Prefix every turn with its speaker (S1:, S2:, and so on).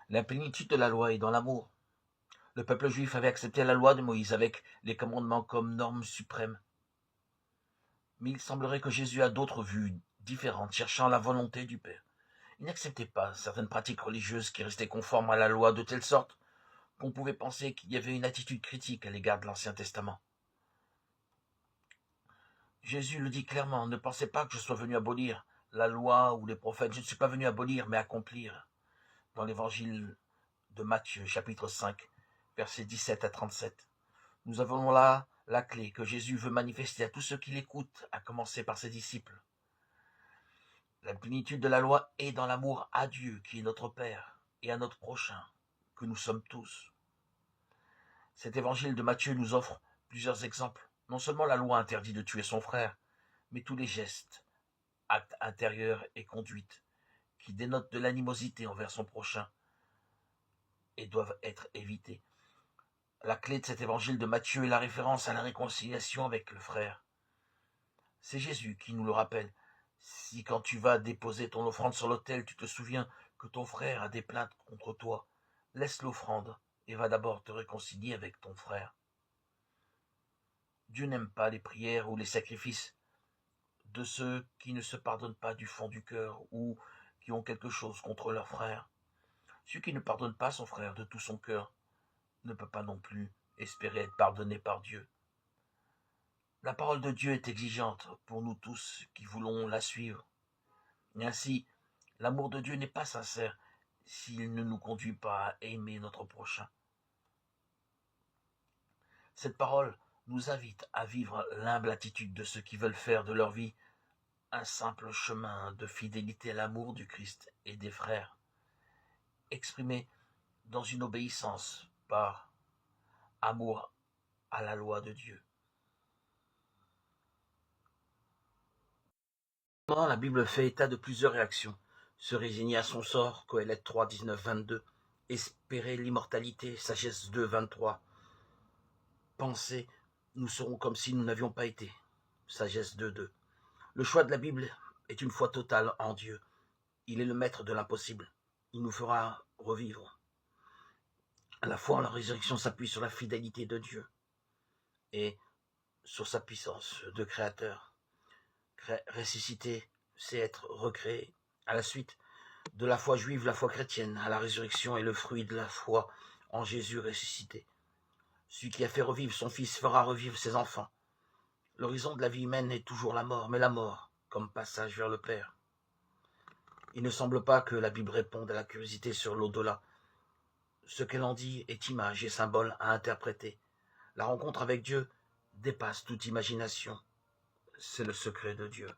S1: La plénitude de la loi est dans l'amour. Le peuple juif avait accepté la loi de Moïse avec les commandements comme norme suprême. Mais il semblerait que Jésus a d'autres vues différentes, cherchant la volonté du Père. Il n'acceptait pas certaines pratiques religieuses qui restaient conformes à la loi de telle sorte qu'on pouvait penser qu'il y avait une attitude critique à l'égard de l'Ancien Testament. Jésus le dit clairement, ne pensez pas que je sois venu abolir la loi ou les prophètes, je ne suis pas venu abolir mais accomplir. Dans l'évangile de Matthieu, chapitre 5, versets 17 à 37. Nous avons là la clé que Jésus veut manifester à tous ceux qui l'écoutent, à commencer par ses disciples. La plénitude de la loi est dans l'amour à Dieu, qui est notre Père, et à notre prochain, que nous sommes tous. Cet évangile de Matthieu nous offre plusieurs exemples. Non seulement la loi interdit de tuer son frère, mais tous les gestes, actes intérieurs et conduites qui dénotent de l'animosité envers son prochain et doivent être évités. La clé de cet évangile de Matthieu est la référence à la réconciliation avec le frère. C'est Jésus qui nous le rappelle. Si quand tu vas déposer ton offrande sur l'autel, tu te souviens que ton frère a des plaintes contre toi, laisse l'offrande et va d'abord te réconcilier avec ton frère. Dieu n'aime pas les prières ou les sacrifices de ceux qui ne se pardonnent pas du fond du cœur ou qui ont quelque chose contre leur frère. Celui qui ne pardonne pas son frère de tout son cœur ne peut pas non plus espérer être pardonné par Dieu. La parole de Dieu est exigeante pour nous tous qui voulons la suivre. Et ainsi, l'amour de Dieu n'est pas sincère s'il ne nous conduit pas à aimer notre prochain. Cette parole nous invite à vivre l'humble attitude de ceux qui veulent faire de leur vie un simple chemin de fidélité à l'amour du Christ et des frères, exprimé dans une obéissance par amour à la loi de Dieu. La Bible fait état de plusieurs réactions. Se résigner à son sort, Qoélette 3, 19, 22. Espérer l'immortalité, Sagesse 2, 23. Penser, nous serons comme si nous n'avions pas été, Sagesse 2, 2. Le choix de la Bible est une foi totale en Dieu. Il est le maître de l'impossible. Il nous fera revivre. La foi en la résurrection s'appuie sur la fidélité de Dieu et sur sa puissance de créateur. Ressusciter, c'est être recréé. À la suite de la foi juive, la foi chrétienne, à la résurrection est le fruit de la foi en Jésus ressuscité. Celui qui a fait revivre son Fils fera revivre ses enfants. L'horizon de la vie humaine est toujours la mort, mais la mort comme passage vers le Père. Il ne semble pas que la Bible réponde à la curiosité sur l'au-delà. Ce qu'elle en dit est image et symbole à interpréter. La rencontre avec Dieu dépasse toute imagination. C'est le secret de Dieu.